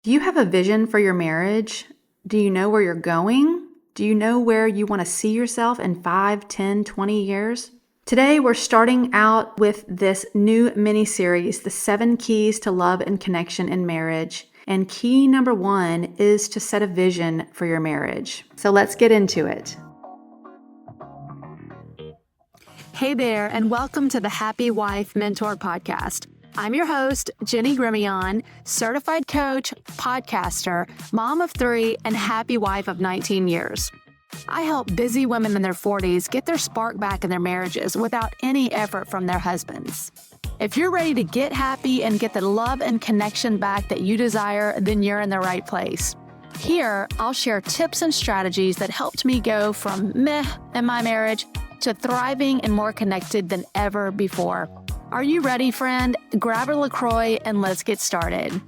Do you have a vision for your marriage? Do you know where you're going? Do you know where you want to see yourself in 5, 10, 20 years? Today, we're starting out with this new mini-series, The 7 Keys to Love and Connection in Marriage. And key number 1 is to set a vision for your marriage. So let's get into it. Hey there, and welcome to the Happy Wife Mentor Podcast. I'm your host, Jenny Grimion, certified coach, podcaster, mom of 3, and happy wife of 19 years. I help busy women in their 40s get their spark back in their marriages without any effort from their husbands. If you're ready to get happy and get the love and connection back that you desire, then you're in the right place. Here, I'll share tips and strategies that helped me go from meh in my marriage to thriving and more connected than ever before. Are you ready, friend? Grab a LaCroix and let's get started.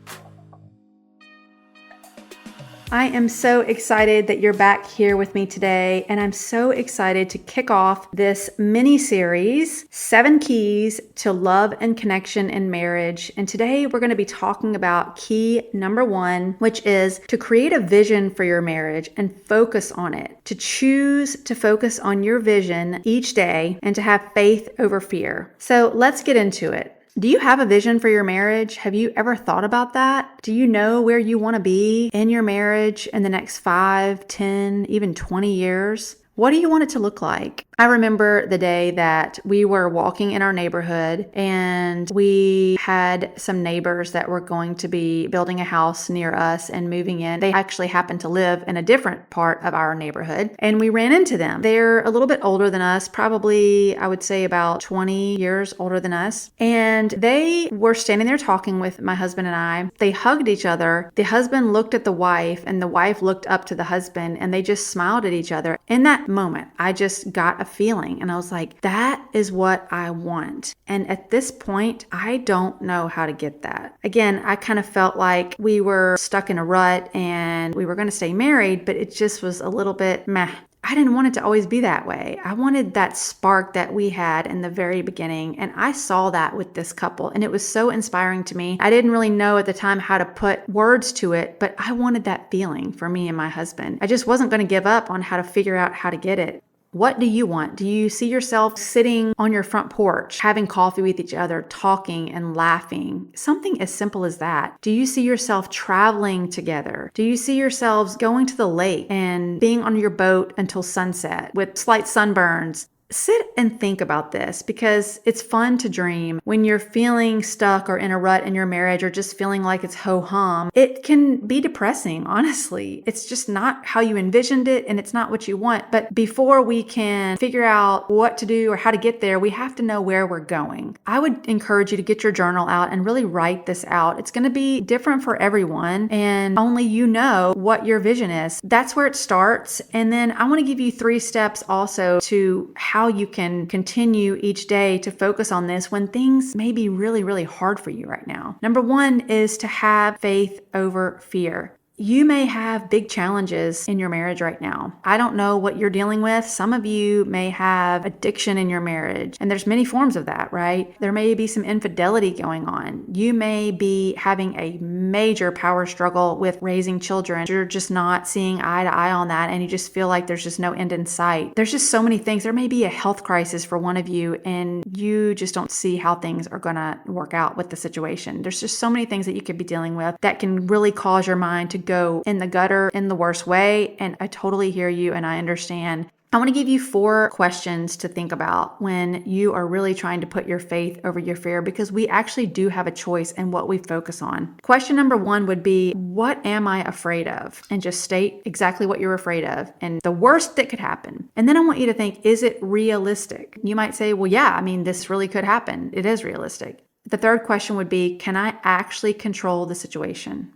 I am so excited that you're back here with me today, and I'm so excited to kick off this mini-series, 7 Keys to Love and Connection in Marriage. And today we're going to be talking about key number 1, which is to create a vision for your marriage and focus on it, to choose to focus on your vision each day and to have faith over fear. So let's get into it. Do you have a vision for your marriage? Have you ever thought about that? Do you know where you want to be in your marriage in the next 5, 10, even 20 years? What do you want it to look like? I remember the day that we were walking in our neighborhood and we had some neighbors that were going to be building a house near us and moving in. They actually happened to live in a different part of our neighborhood, and we ran into them. They're a little bit older than us, probably I would say about 20 years older than us. And they were standing there talking with my husband and I. They hugged each other. The husband looked at the wife and the wife looked up to the husband, and they just smiled at each other. In that moment, I just got a feeling, and I was like, that is what I want. And at this point, I don't know how to get that. Again, I kind of felt like we were stuck in a rut and we were going to stay married, but it just was a little bit meh. I didn't want it to always be that way. I wanted that spark that we had in the very beginning. And I saw that with this couple, and it was so inspiring to me. I didn't really know at the time how to put words to it, but I wanted that feeling for me and my husband. I just wasn't going to give up on how to figure out how to get it. What do you want? Do you see yourself sitting on your front porch, having coffee with each other, talking and laughing? Something as simple as that. Do you see yourself traveling together? Do you see yourselves going to the lake and being on your boat until sunset with slight sunburns? Sit and think about this, because it's fun to dream. When you're feeling stuck or in a rut in your marriage or just feeling like it's ho-hum, it can be depressing, honestly. It's just not how you envisioned it, and it's not what you want. But before we can figure out what to do or how to get there, we have to know where we're going. I would encourage you to get your journal out and really write this out. It's going to be different for everyone, and only you know what your vision is. That's where it starts. And then I want to give you 3 steps also to how you can continue each day to focus on this when things may be really, really hard for you right now. Number 1 is to have faith over fear. You may have big challenges in your marriage right now. I don't know what you're dealing with. Some of you may have addiction in your marriage, and there's many forms of that, right? There may be some infidelity going on. You may be having a major power struggle with raising children. You're just not seeing eye to eye on that, and you just feel like there's just no end in sight. There's just so many things. There may be a health crisis for one of you, and you just don't see how things are going to work out with the situation. There's just so many things that you could be dealing with that can really cause your mind to go in the gutter in the worst way. And I totally hear you, and I understand. I want to give you 4 questions to think about when you are really trying to put your faith over your fear, because we actually do have a choice in what we focus on. Question number 1 would be, what am I afraid of? And just state exactly what you're afraid of and the worst that could happen. And then I want you to think, is it realistic? You might say, well, yeah, I mean, this really could happen. It is realistic. The 3rd question would be, can I actually control the situation?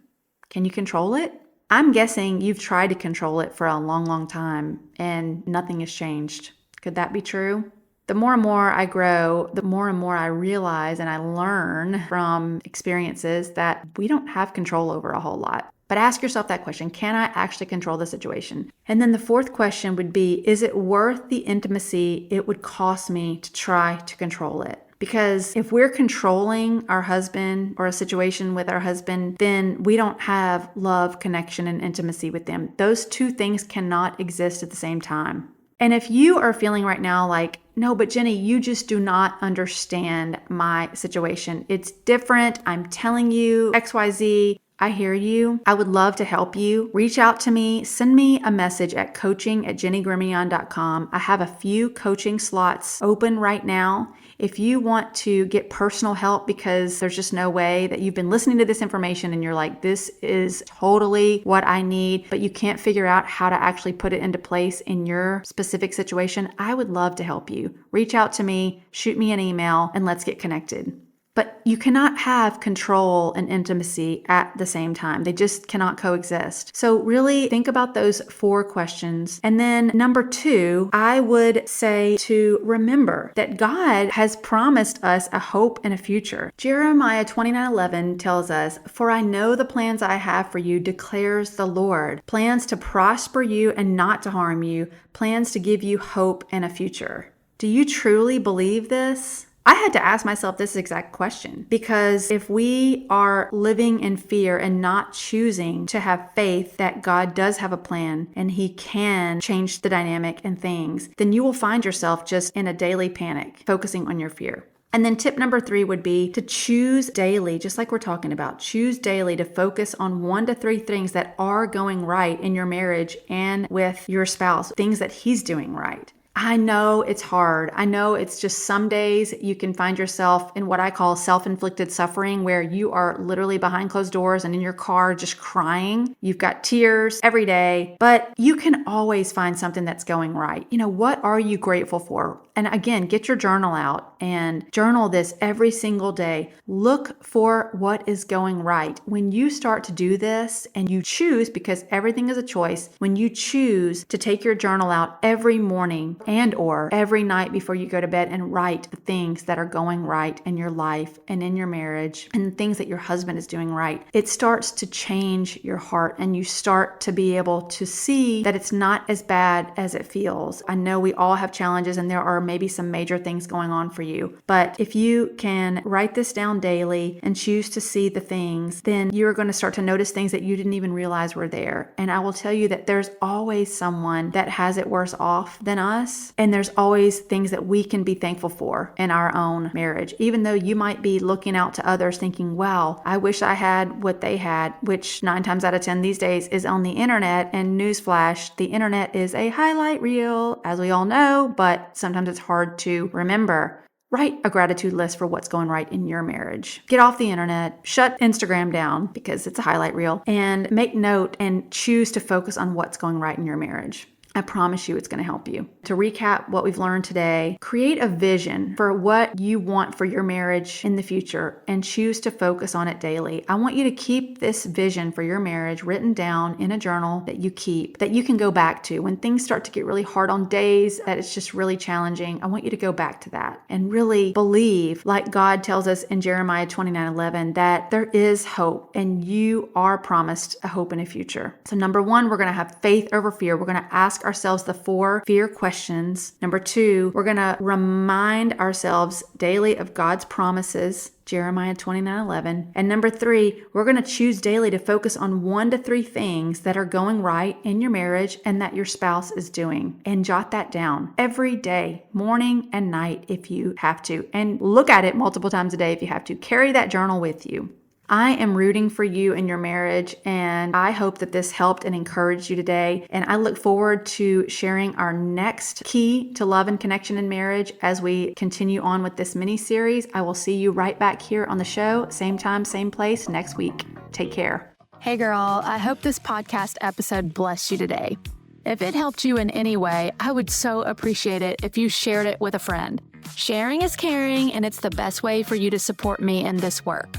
Can you control it? I'm guessing you've tried to control it for a long, long time and nothing has changed. Could that be true? The more and more I grow, the more and more I realize and I learn from experiences that we don't have control over a whole lot. But ask yourself that question, can I actually control the situation? And then the 4th question would be, is it worth the intimacy it would cost me to try to control it? Because if we're controlling our husband or a situation with our husband, then we don't have love, connection, and intimacy with them. Those two things cannot exist at the same time. And if you are feeling right now like, no, but Jenny, you just do not understand my situation. It's different. I'm telling you XYZ. I hear you. I would love to help you. Reach out to me. Send me a message at coaching@jennygrimmion.com. I have a few coaching slots open right now. If you want to get personal help because there's just no way that you've been listening to this information and you're like, this is totally what I need, but you can't figure out how to actually put it into place in your specific situation, I would love to help you. Reach out to me, shoot me an email, and let's get connected. But you cannot have control and intimacy at the same time. They just cannot coexist. So really think about those 4 questions. And then number 2, I would say to remember that God has promised us a hope and a future. Jeremiah 29:11 tells us, "For I know the plans I have for you, declares the Lord. Plans to prosper you and not to harm you. Plans to give you hope and a future." Do you truly believe this? I had to ask myself this exact question, because if we are living in fear and not choosing to have faith that God does have a plan and He can change the dynamic and things, then you will find yourself just in a daily panic, focusing on your fear. And then tip number 3 would be to choose daily, just like we're talking about, choose daily to focus on 1 to 3 things that are going right in your marriage and with your spouse, things that he's doing right. I know it's hard. I know it's just some days you can find yourself in what I call self-inflicted suffering, where you are literally behind closed doors and in your car just crying. You've got tears every day, but you can always find something that's going right. What are you grateful for? And again, get your journal out and journal this every single day. Look for what is going right. When you start to do this and you choose, because everything is a choice, when you choose to take your journal out every morning and or every night before you go to bed and write the things that are going right in your life and in your marriage and the things that your husband is doing right, it starts to change your heart and you start to be able to see that it's not as bad as it feels. I know we all have challenges and there are maybe some major things going on for you, but if you can write this down daily and choose to see the things, then you're going to start to notice things that you didn't even realize were there. And I will tell you that there's always someone that has it worse off than us. And there's always things that we can be thankful for in our own marriage. Even though you might be looking out to others thinking, wow, I wish I had what they had, which 9 times out of 10 these days is on the internet. And newsflash, the internet is a highlight reel, as we all know, but sometimes it's hard to remember. Write a gratitude list for what's going right in your marriage. Get off the internet, shut Instagram down because it's a highlight reel, and make note and choose to focus on what's going right in your marriage. I promise you it's going to help you. To recap what we've learned today, create a vision for what you want for your marriage in the future and choose to focus on it daily. I want you to keep this vision for your marriage written down in a journal that you keep, that you can go back to when things start to get really hard, on days that it's just really challenging. I want you to go back to that and really believe, like God tells us in Jeremiah 29:11, that there is hope and you are promised a hope and a future. So number 1, we're going to have faith over fear. We're going to ask ourselves the 4 fear questions. Number 2, we're going to remind ourselves daily of God's promises, Jeremiah 29:11. And number 3, we're going to choose daily to focus on 1 to 3 things that are going right in your marriage and that your spouse is doing. And jot that down every day, morning and night if you have to. And look at it multiple times a day if you have to. Carry that journal with you. I am rooting for you in your marriage, and I hope that this helped and encouraged you today. And I look forward to sharing our next key to love and connection in marriage as we continue on with this mini series. I will see you right back here on the show, same time, same place next week. Take care. Hey girl, I hope this podcast episode blessed you today. If it helped you in any way, I would so appreciate it if you shared it with a friend. Sharing is caring, and it's the best way for you to support me in this work.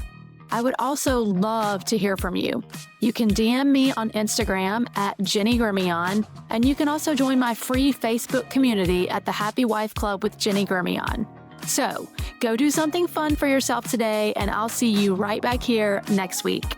I would also love to hear from you. You can DM me on Instagram at Jenny Grimion, and you can also join my free Facebook community at the Happy Wife Club with Jenny Grimion. So go do something fun for yourself today, and I'll see you right back here next week.